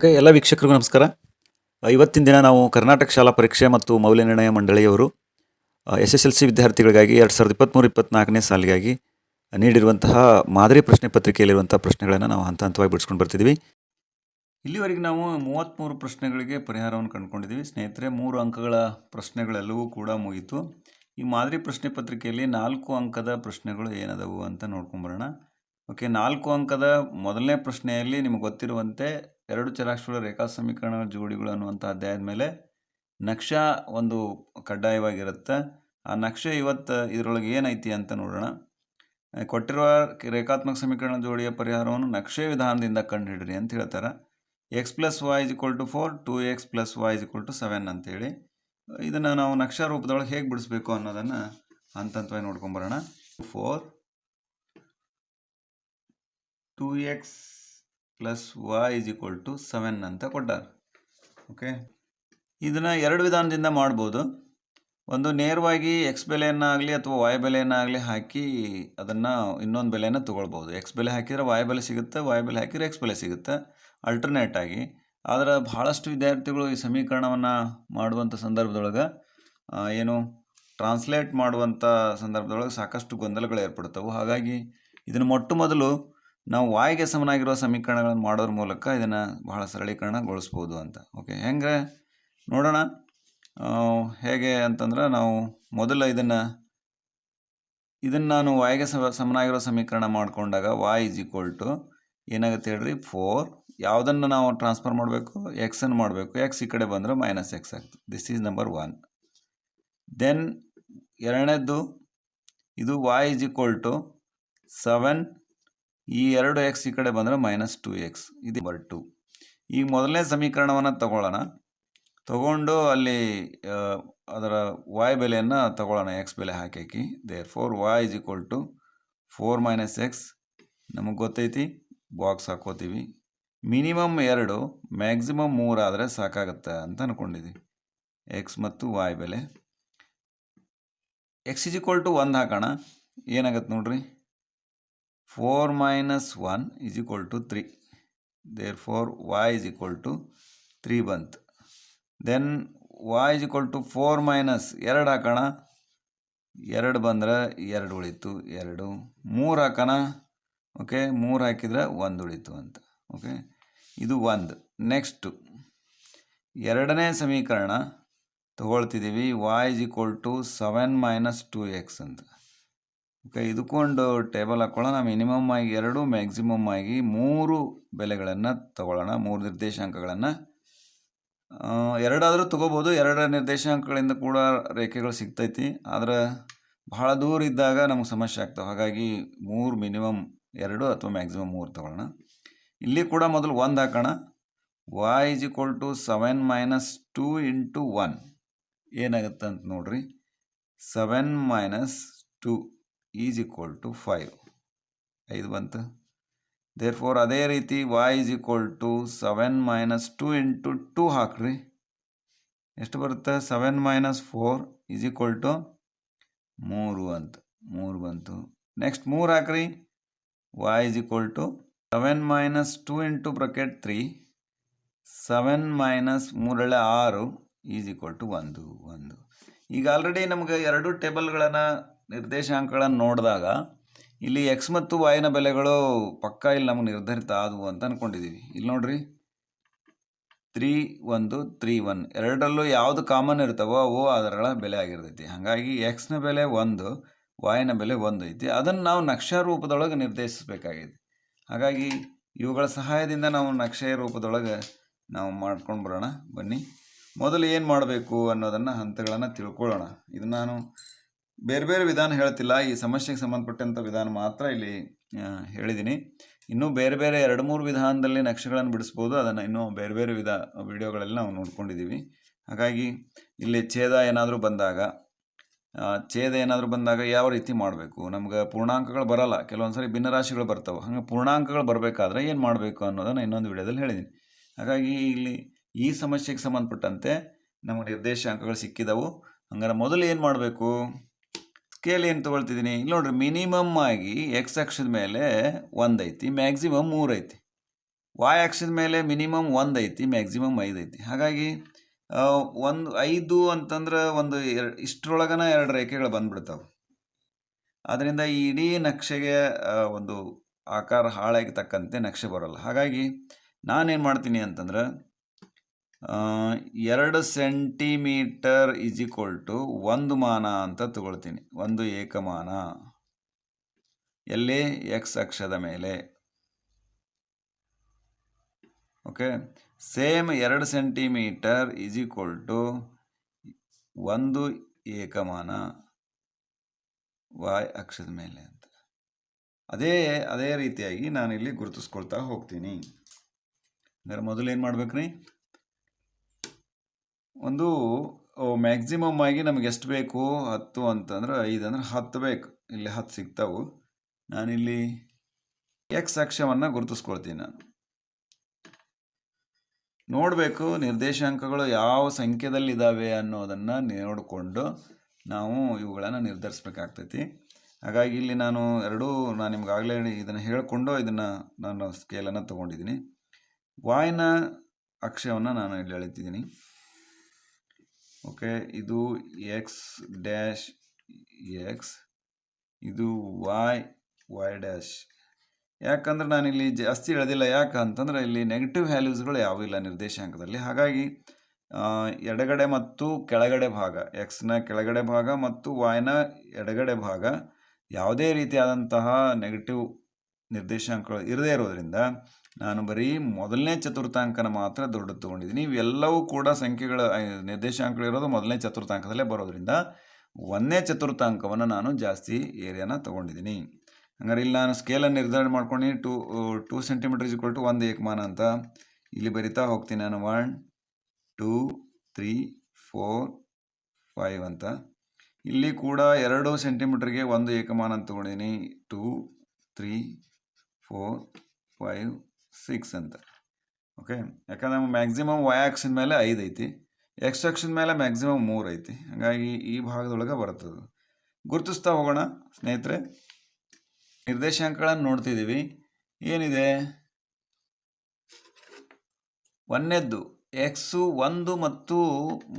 Okay, ಎಲ್ಲ ವೀಕ್ಷಕರಿಗೂ ನಮಸ್ಕಾರ. ಇವತ್ತಿನ ದಿನ ನಾವು ಕರ್ನಾಟಕ ಶಾಲಾ ಪರೀಕ್ಷೆ ಮತ್ತು ಮೌಲ್ಯನಿರ್ಣಯ ಮಂಡಳಿಯವರು SSLC ವಿದ್ಯಾರ್ಥಿಗಳಿಗಾಗಿ 2023-24ನೇ ಸಾಲಿಗಾಗಿ ನೀಡಿರುವಂತಹ ಮಾದರಿ ಪ್ರಶ್ನೆ ಪತ್ರಿಕೆಯಲ್ಲಿರುವಂಥ ಪ್ರಶ್ನೆಗಳನ್ನು ನಾವು ಹಂತ ಹಂತವಾಗಿ ಬಿಡಿಸ್ಕೊಂಡು ಬರ್ತಿದ್ವಿ. ಇಲ್ಲಿವರೆಗೆ ನಾವು 33 ಪ್ರಶ್ನೆಗಳಿಗೆ ಪರಿಹಾರವನ್ನು ಕಂಡುಕೊಂಡಿದ್ದೀವಿ. ಸ್ನೇಹಿತರೆ, 3 ಅಂಕಗಳ ಪ್ರಶ್ನೆಗಳೆಲ್ಲವೂ ಕೂಡ ಮುಗಿತು. ಈ ಮಾದರಿ ಪ್ರಶ್ನೆ ಪತ್ರಿಕೆಯಲ್ಲಿ 4 ಅಂಕದ ಪ್ರಶ್ನೆಗಳು ಏನದವು ಅಂತ ನೋಡ್ಕೊಂಬರೋಣ. ಓಕೆ, 4 ಅಂಕದ ಮೊದಲನೇ ಪ್ರಶ್ನೆಯಲ್ಲಿ ನಿಮಗೆ ಗೊತ್ತಿರುವಂತೆ 2 ಚರಾಕ್ಷರ ರೇಖಾ ಸಮೀಕರಣ ಜೋಡಿಗಳು ಅನ್ನುವಂಥ ಅಧ್ಯಾಯದ ಮೇಲೆ ನಕ್ಷಾ ಒಂದು ಕಡ್ಡಾಯವಾಗಿರುತ್ತೆ. ಆ ನಕ್ಷೆ ಇವತ್ತು ಇದರೊಳಗೆ ಏನೈತಿ ಅಂತ ನೋಡೋಣ. ಕೊಟ್ಟಿರುವ ರೇಖಾತ್ಮಕ ಸಮೀಕರಣ ಜೋಡಿಯ ಪರಿಹಾರವನ್ನು ನಕ್ಷೆ ವಿಧಾನದಿಂದ ಕಂಡುಹಿಡಿರಿ ಅಂತ ಹೇಳ್ತಾರೆ. x + y = 4, 2x + y = 7 ಅಂತೇಳಿ ಇದನ್ನು ನಾವು ನಕ್ಷಾ ರೂಪದೊಳಗೆ ಹೇಗೆ ಬಿಡಿಸ್ಬೇಕು ಅನ್ನೋದನ್ನು ಹಂತ ಹಂತವಾಗಿ ನೋಡ್ಕೊಂಬರೋಣ. 4 2x + y = 7 ಅಂತ ಕೊಟ್ಟಾರ. ಓಕೆ, ಇದನ್ನು 2 ವಿಧಾನದಿಂದ ಮಾಡ್ಬೋದು. ಒಂದು ನೇರವಾಗಿ ಎಕ್ಸ್ ಬೆಲೆಯನ್ನಾಗಲಿ ಅಥವಾ y ಬೆಲೆಯನ್ನಾಗಲಿ ಹಾಕಿ ಅದನ್ನು ಇನ್ನೊಂದು ಬೆಲೆಯನ್ನು ತೊಗೊಳ್ಬೋದು. ಎಕ್ಸ್ ಬೆಲೆ ಹಾಕಿದರೆ y ಬೆಲೆ ಸಿಗುತ್ತೆ, y ಬೆಲೆ ಹಾಕಿದರೆ ಎಕ್ಸ್ ಬೆಲೆ ಸಿಗುತ್ತೆ ಅಲ್ಟರ್ನೇಟ್ ಆಗಿ. ಆದರೆ ಬಹಳಷ್ಟು ವಿದ್ಯಾರ್ಥಿಗಳು ಈ ಸಮೀಕರಣವನ್ನು ಮಾಡುವಂಥ ಸಂದರ್ಭದೊಳಗೆ ಏನು ಟ್ರಾನ್ಸ್ಲೇಟ್ ಮಾಡುವಂಥ ಸಂದರ್ಭದೊಳಗೆ ಸಾಕಷ್ಟು ಗೊಂದಲಗಳು ಏರ್ಪಡ್ತವೆ. ಹಾಗಾಗಿ ಇದನ್ನು ಮೊಟ್ಟ ಮೊದಲು ನಾವು yಗೆ ಸಮನಾಗಿರುವ ಸಮೀಕರಣಗಳನ್ನು ಮಾಡೋದ್ರ ಮೂಲಕ ಇದನ್ನು ಬಹಳ ಸರಳೀಕರಣಗೊಳಿಸ್ಬೋದು ಅಂತ. ಓಕೆ, ಹೆಂಗೆ ನೋಡೋಣ. ಹೇಗೆ ಅಂತಂದ್ರೆ ನಾವು ಮೊದಲು ಇದನ್ನು ನಾನು yಗೆ ಸಮನಾಗಿರೋ ಸಮೀಕರಣ ಮಾಡಿಕೊಂಡಾಗ y = ಏನಾಗುತ್ತೆ ಹೇಳ್ರಿ, 4. ಯಾವುದನ್ನು ನಾವು ಟ್ರಾನ್ಸ್ಫರ್ ಮಾಡಬೇಕು, ಎಕ್ಸನ್ನು ಮಾಡಬೇಕು. ಎಕ್ಸ್ ಈ ಕಡೆ ಬಂದರೆ -x ಆಗ್ತದೆ. This is number 1. ದೆನ್ ಎರಡನೇದ್ದು ಇದು y = 7. ಈ 2x ಈ ಕಡೆ ಬಂದರೆ -2x. ಇದು ನಂಬರ್ 2. ಈಗ ಮೊದಲನೇ ಸಮೀಕರಣವನ್ನು ತಗೊಂಡು ಅಲ್ಲಿ ಅದರ y ಬೆಲೆಯನ್ನು ತಗೊಳ್ಳೋಣ, ಎಕ್ಸ್ ಬೆಲೆ ಹಾಕಿ. ದೇರ್ಫೋರ್ y = 4 - x ನಮಗೆ ಗೊತ್ತೈತಿ, ಬಾಕ್ಸ್ ಹಾಕೋತೀವಿ. ಮಿನಿಮಮ್ 2 ಮ್ಯಾಕ್ಸಿಮಮ್ 3 ಆದರೆ ಸಾಕಾಗುತ್ತೆ ಅಂತ ಅಂದ್ಕೊಂಡಿದ್ದೀವಿ. ಎಕ್ಸ್ ಮತ್ತು y ಬೆಲೆ. x = 1 ಹಾಕೋಣ. ಏನಾಗತ್ತೆ ನೋಡ್ರಿ, 4 - 1 = 3. ದೇರ್ಫೋರ್ y = 3 ಬಂತು. ದೆನ್ y = 4 - 2 ಹಾಕೋಣ. 2 ಬಂದರೆ 2 ಉಳಿತು, 2. 3 ಹಾಕೋಣ. ಓಕೆ, 3 ಹಾಕಿದರೆ 1 ಉಳಿತು ಅಂತ. ಓಕೆ, ಇದು 1. ನೆಕ್ಸ್ಟು ಎರಡನೇ ಸಮೀಕರಣ ತಗೊಳ್ತಿದ್ದೀವಿ. y = 7 - 2x ಅಂತ. ಓಕೆ, ಇದಕ್ಕೊಂದು ಟೇಬಲ್ ಹಾಕ್ಕೊಳ್ಳೋಣ. ಮಿನಿಮಮ್ ಆಗಿ 2, ಮ್ಯಾಕ್ಸಿಮಮ್ ಆಗಿ 3 ಬೆಲೆಗಳನ್ನು ತಗೊಳ್ಳೋಣ, 3 ನಿರ್ದೇಶಾಂಕಗಳನ್ನು. 2 ಆದರೂ ತೊಗೋಬೋದು. 2 ನಿರ್ದೇಶಾಂಕಗಳಿಂದ ಕೂಡ ರೇಖೆಗಳು ಸಿಗ್ತೈತಿ. ಆದರೆ ಬಹಳ ದೂರ ಇದ್ದಾಗ ನಮಗೆ ಸಮಸ್ಯೆ ಆಗ್ತವೆ. ಹಾಗಾಗಿ 3 ಮಿನಿಮಮ್ 2 ಅಥವಾ ಮ್ಯಾಕ್ಸಿಮಮ್ 3 ತಗೊಳ್ಳೋಣ. ಇಲ್ಲಿ ಕೂಡ ಮೊದಲು 1 ಹಾಕೋಣ. y = 7 - 2 × 1 ಏನಾಗುತ್ತೆ ಅಂತ ನೋಡ್ರಿ. 7 - 2 = 5. 5 ಬಂತು. ದೇರ್ಫೋರ್ ಅದೇ ರೀತಿ y = 7 - 2 × 2 ಹಾಕ್ರಿ. ಎಷ್ಟು ಬರುತ್ತೆ? 7 - 4 = 3 ಅಂತ. 3 ಬಂತು. ನೆಕ್ಸ್ಟ್ 3 ಹಾಕ್ರಿ. y = 7 - 2 × bracket 3. 7 - 3 6 = 1. ಈಗ ಆಲ್ರೆಡಿ ನಮಗೆ 2 ಟೇಬಲ್ಗಳನ್ನು ನಿರ್ದೇಶಾಂಕಗಳನ್ನು ನೋಡಿದಾಗ ಇಲ್ಲಿ x ಮತ್ತು yನ ಬೆಲೆಗಳು ಪಕ್ಕಾ ಇಲ್ಲಿ ನಮಗೆ ನಿರ್ಧರಿತ ಆದವು ಅಂತ ಅಂದ್ಕೊಂಡಿದ್ದೀವಿ. ಇಲ್ಲಿ ನೋಡ್ರಿ, 3 1 3 1 ಎರಡರಲ್ಲೂ ಯಾವುದು ಕಾಮನ್ ಇರ್ತಾವೋ ಅವು ಅದರ ಬೆಲೆ ಆಗಿರ್ತೈತಿ. ಹಾಗಾಗಿ ಎಕ್ಸ್ನ ಬೆಲೆ 1, yನ ಬೆಲೆ 1 ಐತಿ. ಅದನ್ನು ನಾವು ನಕ್ಷಾ ರೂಪದೊಳಗೆ ನಿರ್ದೇಶಿಸಬೇಕಾಗಿದೆ. ಹಾಗಾಗಿ ಇವುಗಳ ಸಹಾಯದಿಂದ ನಾವು ನಕ್ಷೆ ರೂಪದೊಳಗೆ ನಾವು ಮಾಡ್ಕೊಂಡು ಬರೋಣ. ಬನ್ನಿ, ಮೊದಲು ಏನು ಮಾಡಬೇಕು ಅನ್ನೋದನ್ನು ಹಂತಗಳನ್ನು ತಿಳ್ಕೊಳ್ಳೋಣ. ಇದನ್ನು ನಾನು ಬೇರೆ ಬೇರೆ ವಿಧಾನ ಹೇಳ್ತಿಲ್ಲ, ಈ ಸಮಸ್ಯೆಗೆ ಸಂಬಂಧಪಟ್ಟಂಥ ವಿಧಾನ ಮಾತ್ರ ಇಲ್ಲಿ ಹೇಳಿದ್ದೀನಿ. ಇನ್ನೂ ಬೇರೆ ಬೇರೆ 2-3 ವಿಧಾನದಲ್ಲಿ ನಕ್ಷೆಗಳನ್ನು ಬಿಡಿಸ್ಬೋದು. ಅದನ್ನು ಇನ್ನೂ ಬೇರೆ ಬೇರೆ ವಿಡಿಯೋಗಳಲ್ಲಿ ನಾವು ನೋಡ್ಕೊಂಡಿದ್ದೀವಿ. ಹಾಗಾಗಿ ಇಲ್ಲಿ ಛೇದ ಏನಾದರೂ ಬಂದಾಗ ಯಾವ ರೀತಿ ಮಾಡಬೇಕು, ನಮ್ಗೆ ಪೂರ್ಣಾಂಕಗಳು ಬರಲ್ಲ, ಕೆಲವೊಂದು ಸರಿ ಭಿನ್ನರಾಶಿಗಳು ಬರ್ತವೆ. ಹಂಗೆ ಪೂರ್ಣಾಂಕಗಳು ಬರಬೇಕಾದ್ರೆ ಏನು ಮಾಡಬೇಕು ಅನ್ನೋದನ್ನು ಇನ್ನೊಂದು ವಿಡಿಯೋದಲ್ಲಿ ಹೇಳಿದ್ದೀನಿ. ಹಾಗಾಗಿ ಇಲ್ಲಿ ಈ ಸಮಸ್ಯೆಗೆ ಸಂಬಂಧಪಟ್ಟಂತೆ ನಮಗೆ ನಿರ್ದೇಶಾಂಕಗಳು ಸಿಕ್ಕಿದವು. ಹಂಗಾರೆ ಮೊದಲು ಏನು ಮಾಡಬೇಕು, ಸ್ಕೇಲ್ ಏನು ತೊಗೊಳ್ತಿದ್ದೀನಿ, ಇಲ್ಲಿ ನೋಡ್ರಿ, ಮಿನಿಮಮ್ ಆಗಿ ಎಕ್ಸ್ ಅಕ್ಷದ ಮೇಲೆ 1 ಐತಿ, ಮ್ಯಾಕ್ಸಿಮಮ್ 3 ಐತಿ. y ಅಕ್ಷದ ಮೇಲೆ ಮಿನಿಮಮ್ 1 ಐತಿ, ಮ್ಯಾಕ್ಸಿಮಮ್ 5 ಐತಿ. ಹಾಗಾಗಿ 5 ಅಂತಂದ್ರೆ ಒಂದು ಇಷ್ಟರೊಳಗನ 2 ರೇಖೆಗಳು ಬಂದ್ಬಿಡ್ತಾವೆ. ಆದ್ದರಿಂದ ಈ ಇಡೀ ನಕ್ಷೆಗೆ ಒಂದು ಆಕಾರ ಹಾಳಾಗಿ ತಕ್ಕಂತೆ ನಕ್ಷೆ ಬರೋಲ್ಲ. ಹಾಗಾಗಿ ನಾನೇನು ಮಾಡ್ತೀನಿ ಅಂತಂದ್ರೆ 2 ಸೆಂಟಿಮೀಟರ್ ಈಸ್ ಈಕ್ವಲ್ ಟು 1 ಮಾನ ಅಂತ ತಗೊಳ್ತೀನಿ. 1 ಏಕಮಾನ ಎಲ್ಲಿ ಎಕ್ಸ್ ಅಕ್ಷದ ಮೇಲೆ. Okay, same 2 centimetre is equal to 1 ಏಕಮಾನ y ಅಕ್ಷದ ಮೇಲೆ ಅಂತ. ಅದೇ ರೀತಿಯಾಗಿ ನಾನಿಲ್ಲಿ ಗುರುತಿಸ್ಕೊಳ್ತಾ ಹೋಗ್ತೀನಿ. ಅಂದರೆ ಮೊದಲು ಏನು ಮಾಡ್ಬೇಕ್ರಿ, ಒಂದು ಮ್ಯಾಕ್ಸಿಮಮ್ ಆಗಿ ನಮಗೆ ಎಷ್ಟು ಬೇಕು 10 ಅಂತಂದ್ರೆ 5 ಅಂದ್ರೆ 10 ಬೇಕು. ಇಲ್ಲಿ 10 ಸಿಗ್ತಾವು. ನಾನಿಲ್ಲಿ ಎಕ್ಸ್ ಅಕ್ಷವನ್ನು ಗುರುತಿಸ್ಕೊಳ್ತೀನಿ. ನಾನು ನೋಡಬೇಕು ನಿರ್ದೇಶಾಂಕಗಳು ಯಾವ ಸಂಖ್ಯೆದಲ್ಲಿದ್ದಾವೆ ಅನ್ನೋದನ್ನು ನೋಡಿಕೊಂಡು ನಾವು ಇವುಗಳನ್ನು ನಿರ್ಧರಿಸಬೇಕಾಗ್ತೈತಿ. ಹಾಗಾಗಿ ಇಲ್ಲಿ ನಾನು ನಿಮ್ಗಾಗಲೇ ಇದನ್ನು ಹೇಳಿಕೊಂಡು ನಾನು ಸ್ಕೇಲನ್ನು ತೊಗೊಂಡಿದ್ದೀನಿ. ವಾಯ್ನ ಅಕ್ಷವನ್ನು ನಾನು ಇಲ್ಲಿ ಎಳಿತಿದ್ದೀನಿ. ಓಕೆ, ಇದು ಎಕ್ಸ್ ಡ್ಯಾಶ್ ಎಕ್ಸ್, ಇದು ವೈ ಡ್ಯಾಶ್. ಯಾಕಂದ್ರೆ ನಾನಿಲ್ಲಿ ಜಾಸ್ತಿ ಎಳೆದಿಲ್ಲ. ಯಾಕಂತಂದ್ರೆ ಇಲ್ಲಿ ನೆಗೆಟಿವ್ ವ್ಯಾಲ್ಯೂಸ್ಗಳು ಯಾವೂ ಇಲ್ಲ ನಿರ್ದೇಶಾಂಕದಲ್ಲಿ. ಹಾಗಾಗಿ ಎಡಗಡೆ ಮತ್ತು ಕೆಳಗಡೆ ಭಾಗ, ಎಕ್ಸ್ನ ಕೆಳಗಡೆ ಭಾಗ ಮತ್ತು ವಾಯ್ನ ಎಡಗಡೆ ಭಾಗ ಯಾವುದೇ ರೀತಿಯಾದಂತಹ ನೆಗೆಟಿವ್ ನಿರ್ದೇಶಾಂಕಗಳು ಇರದೇ ಇರೋದ್ರಿಂದ ನಾನು ಬರೀ ಮೊದಲನೇ ಚತುರ್ಥಾಂಕನ ಮಾತ್ರ ದೊಡ್ಡದು ತೊಗೊಂಡಿದ್ದೀನಿ. ಇವೆಲ್ಲವೂ ಕೂಡ ಸಂಖ್ಯೆಗಳ ನಿರ್ದೇಶಾಂಕಗಳು ಇರೋದು ಮೊದಲನೇ ಚತುರ್ಥಾಂಕದಲ್ಲೇ ಬರೋದ್ರಿಂದ 1ನೇ ಚತುರ್ಥಾಂಕವನ್ನು ನಾನು ಜಾಸ್ತಿ ಏರಿಯಾನ ತೊಗೊಂಡಿದ್ದೀನಿ. ಹಂಗಾರೆ ಇಲ್ಲಿ ನಾನು ಸ್ಕೇಲನ್ನು ನಿರ್ಧಾರ ಮಾಡ್ಕೊಂಡು 2 ಸೆಂಟಿಮೀಟರ್ ಈಸ್ ಈಕ್ವಲ್ ಟು 1 ಏಕಮಾನ ಅಂತ ಇಲ್ಲಿ ಬರಿತಾ ಹೋಗ್ತೀನಿ ನಾನು. 1 2 3 4 5 ಅಂತ. ಇಲ್ಲಿ ಕೂಡ 2 ಸೆಂಟಿಮೀಟರ್ಗೆ 1 ಏಕಮಾನ ಅಂತ ತೊಗೊಂಡಿದ್ದೀನಿ. 2 3 4 5 6 ಅಂತ. ಓಕೆ, ಯಾಕಂದ್ರೆ ನಮ್ಮ ಮ್ಯಾಕ್ಸಿಮಮ್ y ಅಕ್ಷದ ಮೇಲೆ 5 ಐತಿ, ಎಕ್ಸ್ ಅಕ್ಷದ ಮೇಲೆ ಮ್ಯಾಕ್ಸಿಮಮ್ 3 ಐತಿ. ಹಾಗಾಗಿ ಈ ಭಾಗದೊಳಗೆ ಬರ್ತದೆ. ಗುರುತಿಸ್ತಾ ಹೋಗೋಣ ಸ್ನೇಹಿತರೆ. ನಿರ್ದೇಶಾಂಕಗಳನ್ನು ನೋಡ್ತಿದ್ದೀವಿ. ಏನಿದೆ, 1ನೇದ್ದು ಎಕ್ಸು 1 ಮತ್ತು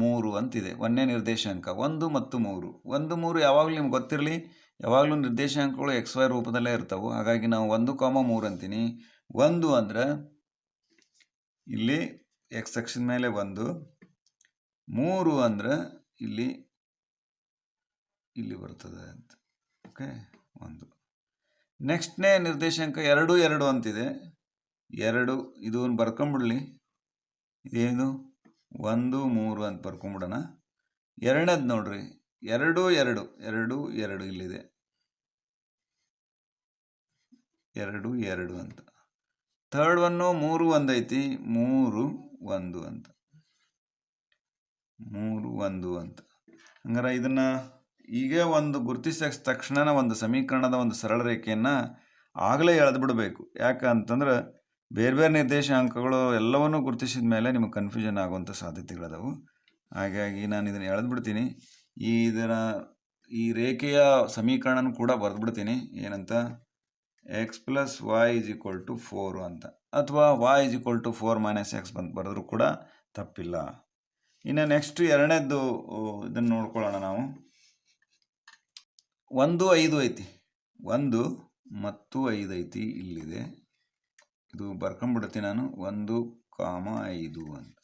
3 ಅಂತಿದೆ. 1ನೇ ನಿರ್ದೇಶಾಂಕ 1 ಮತ್ತು 3. 1 3 ಯಾವಾಗಲೂ ನಿಮ್ಗೆ ಗೊತ್ತಿರಲಿ, ಯಾವಾಗಲೂ ನಿರ್ದೇಶಾಂಕಗಳು XY ರೂಪದಲ್ಲೇ ಇರ್ತವೆ. ಹಾಗಾಗಿ ನಾವು 1, 3 ಅಂತೀನಿ. 1 ಅಂದ್ರೆ ಇಲ್ಲಿ ಎಕ್ಸ್ ಅಕ್ಷದ ಮೇಲೆ 1, 3 ಅಂದ್ರೆ ಇಲ್ಲಿ ಬರ್ತದೆ ಅಂತ. ಓಕೆ, 1. ನೆಕ್ಸ್ಟ್ನೇ ನಿರ್ದೇಶಾಂಕ 2 2 ಅಂತಿದೆ. 2 ಇದು ಬರ್ಕೊಂಬಿಡಲಿ. ಇದೇನು 1 3 ಅಂತ ಬರ್ಕೊಂಬಿಡೋಣ. ಎರಡನೇದು ನೋಡ್ರಿ 2 2 2 2 ಇಲ್ಲಿದೆ. 2 2 ಅಂತ. ಥರ್ಡ್ ಒನ್ನು 3 1 ಐತಿ. 3 1 ಅಂತ. 3 1 ಅಂತ. ಹಂಗಾರೆ ಇದನ್ನು ಈಗ ಒಂದು ಗುರುತಿಸಿದ ತಕ್ಷಣ ಒಂದು ಸಮೀಕರಣದ ಒಂದು ಸರಳ ರೇಖೆಯನ್ನು ಆಗಲೇ ಎಳೆದು ಬಿಡಬೇಕು. ಯಾಕಂತಂದ್ರೆ ಬೇರೆ ಬೇರೆ ನಿರ್ದೇಶಾಂಕಗಳು ಎಲ್ಲವನ್ನೂ ಗುರುತಿಸಿದ ಮೇಲೆ ನಿಮಗೆ ಕನ್ಫ್ಯೂಷನ್ ಆಗುವಂಥ ಸಾಧ್ಯತೆಗಳದಾವು. ಹಾಗಾಗಿ ನಾನು ಇದನ್ನು ಎಳೆದು ಬಿಡ್ತೀನಿ. ಈ ರೇಖೆಯ ಸಮೀಕರಣನೂ ಕೂಡ ಬರೆದು ಬಿಡ್ತೀನಿ. ಏನಂತ, x plus y is equal to 4 ಅಂತ, ಅಥವಾ y is equal to 4 - x ಬಂದು ಬರೆದ್ರೂ ಕೂಡ ತಪ್ಪಿಲ್ಲ. ಇನ್ನು ನೆಕ್ಸ್ಟ್ ಎರಡನೇದ್ದು ಇದನ್ನು ನೋಡ್ಕೊಳ್ಳೋಣ ನಾವು. 1 5 ಐತಿ. 1 ಮತ್ತು 5 ಐತಿ, ಇಲ್ಲಿದೆ. ಇದು ಬರ್ಕೊಂಡ್ಬಿಡ್ತೀನಿ ನಾನು. 1, 5 ಅಂತ.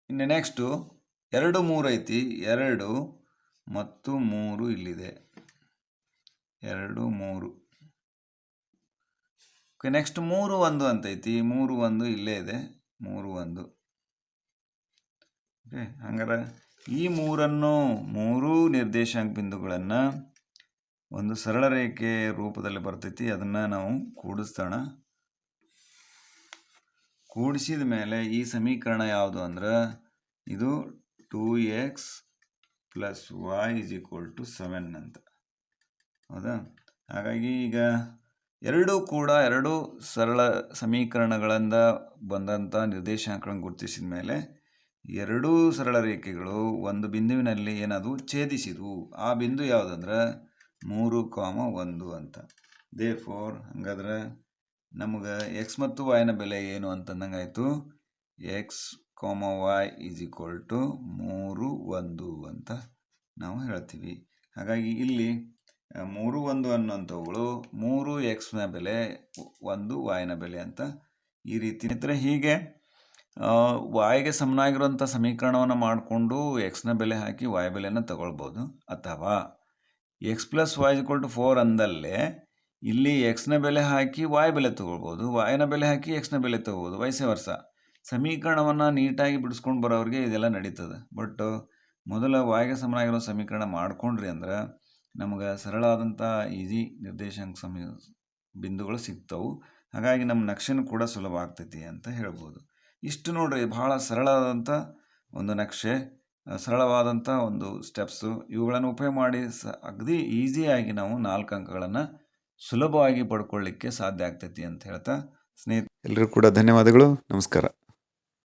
ಇನ್ನು ನೆಕ್ಸ್ಟು 2 3 ಐತಿ. 2 ಮತ್ತು 3 ಇಲ್ಲಿದೆ. 2 3. ಓಕೆ, ನೆಕ್ಸ್ಟ್ 3 1 ಅಂತ ಐತಿ. 3 1 ಇಲ್ಲೇ ಇದೆ. 3 1. ಓಕೆ, ಹಂಗಾರೆ ಈ ಮೂರೂ ನಿರ್ದೇಶಾಂಕ ಬಿಂದುಗಳನ್ನು ಒಂದು ಸರಳ ರೇಖೆ ರೂಪದಲ್ಲಿ ಬರ್ತೈತಿ. ಅದನ್ನು ನಾವು ಕೂಡಿಸೋಣ. ಕೂಡಿಸಿದ ಮೇಲೆ ಈ ಸಮೀಕರಣ ಯಾವುದು ಅಂದ್ರೆ ಇದು 2x + y = 7 ಅಂತ. ಹೌದಾ? ಹಾಗಾಗಿ ಈಗ ಎರಡೂ ಕೂಡ 2 ಸರಳ ಸಮೀಕರಣಗಳಿಂದ ಬಂದಂಥ ನಿರ್ದೇಶಾಂಕಗಳನ್ನು ಗುರುತಿಸಿದ ಮೇಲೆ ಎರಡೂ ಸರಳ ರೇಖೆಗಳು ಒಂದು ಬಿಂದುವಿನಲ್ಲಿ ಏನದು ಛೇದಿಸಿದವು. ಆ ಬಿಂದು ಯಾವುದಂದ್ರೆ 3, 1 ಅಂತ. ದೇರ್ಫೋರ್ ಹಂಗಾದ್ರೆ ನಮಗೆ ಎಕ್ಸ್ ಮತ್ತು ವಾಯ್ನ ಬೆಲೆ ಏನು ಅಂತಂದಂಗೆ ಆಯಿತು. X y is equal to 3 1 ಅಂತ ನಾವು ಹೇಳ್ತೀವಿ. ಹಾಗಾಗಿ ಇಲ್ಲಿ 3 1 ಅನ್ನೋಂಥವುಗಳು 3 ಎಕ್ಸ್ನ ಬೆಲೆ 1 ವಾಯ್ನ ಬೆಲೆ ಅಂತ ಈ ರೀತಿ ಇದ್ದರೆ ಹೀಗೆ ವಾಯ್ಗೆ ಸಮನಾಗಿರುವಂಥ ಸಮೀಕರಣವನ್ನು ಮಾಡಿಕೊಂಡು ಎಕ್ಸ್ನ ಬೆಲೆ ಹಾಕಿ ವಾಯ್ ಬೆಲೆಯನ್ನು ತಗೊಳ್ಬೋದು. ಅಥವಾ x plus y equal to 4 ಅಂದಲ್ಲೇ ಇಲ್ಲಿ ಎಕ್ಸ್ನ ಬೆಲೆ ಹಾಕಿ ವಾಯ್ ಬೆಲೆ ತೊಗೊಳ್ಬೋದು, ವಾಯ್ನ ಬೆಲೆ ಹಾಕಿ ಎಕ್ಸ್ನ ಬೆಲೆ ತೊಗೋಬೋದು, ವೈಸೆ ವರ್ಷ. ಸಮೀಕರಣವನ್ನು ನೀಟಾಗಿ ಬಿಡಿಸ್ಕೊಂಡು ಬರೋರಿಗೆ ಇದೆಲ್ಲ ನಡೀತದೆ. ಬಟ್ ಮೊದಲ ವಾಯ್ಗೆ ಸಮನಾಗಿರೋ ಸಮೀಕರಣ ಮಾಡ್ಕೊಂಡ್ರಿ ಅಂದ್ರೆ ನಮಗೆ ಸರಳವಾದಂಥ ಈಸಿ ನಿರ್ದೇಶಾಂಕ ಬಿಂದುಗಳು ಸಿಗ್ತವೆ. ಹಾಗಾಗಿ ನಮ್ಮ ನಕ್ಷೆನೂ ಕೂಡ ಸುಲಭ ಆಗ್ತೈತಿ ಅಂತ ಹೇಳ್ಬೋದು. ಇಷ್ಟು ನೋಡ್ರಿ, ಭಾಳ ಸರಳವಾದಂಥ ಒಂದು ನಕ್ಷೆ, ಸರಳವಾದಂಥ ಒಂದು ಸ್ಟೆಪ್ಸು. ಇವುಗಳನ್ನು ಉಪಯೋಗ ಮಾಡಿ ಅಗದಿ ಈಸಿಯಾಗಿ ನಾವು 4 ಅಂಕಗಳನ್ನು ಸುಲಭವಾಗಿ ಪಡ್ಕೊಳ್ಳಿಕ್ಕೆ ಸಾಧ್ಯ ಆಗ್ತೈತಿ ಅಂತ ಹೇಳ್ತಾ, ಸ್ನೇಹಿತರೆ ಎಲ್ಲರಿಗೂ ಕೂಡ ಧನ್ಯವಾದಗಳು. ನಮಸ್ಕಾರ.